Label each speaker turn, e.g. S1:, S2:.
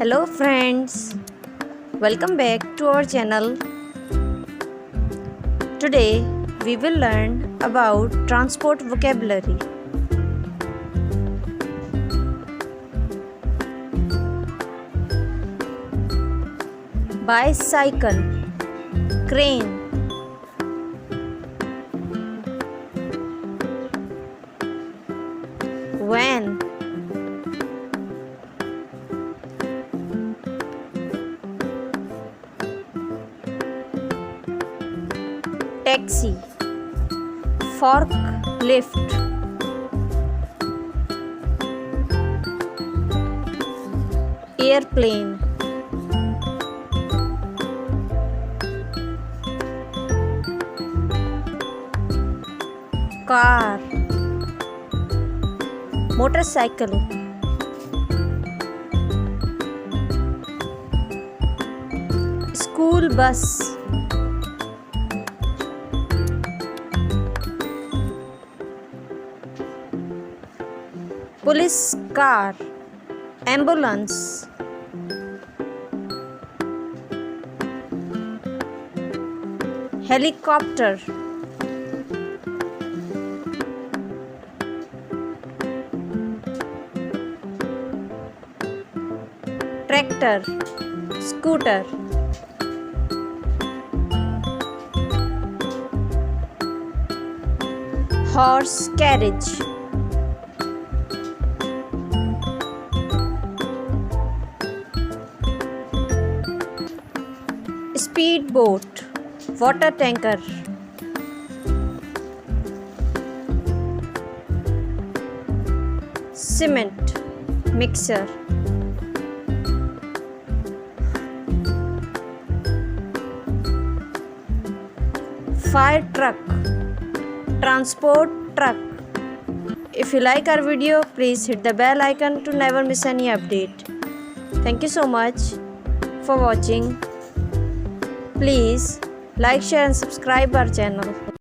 S1: Hello friends, welcome back to our channel. Today we will learn about transport vocabulary. Bicycle, crane, van, taxi, forklift, airplane, car, motorcycle, school bus, police car, ambulance, helicopter, tractor, scooter, horse carriage, speedboat, water tanker, cement mixer, fire truck, transport truck. If you like our video, please hit the bell icon to never miss any update. Thank you so much for watching. Please like, share and subscribe our channel.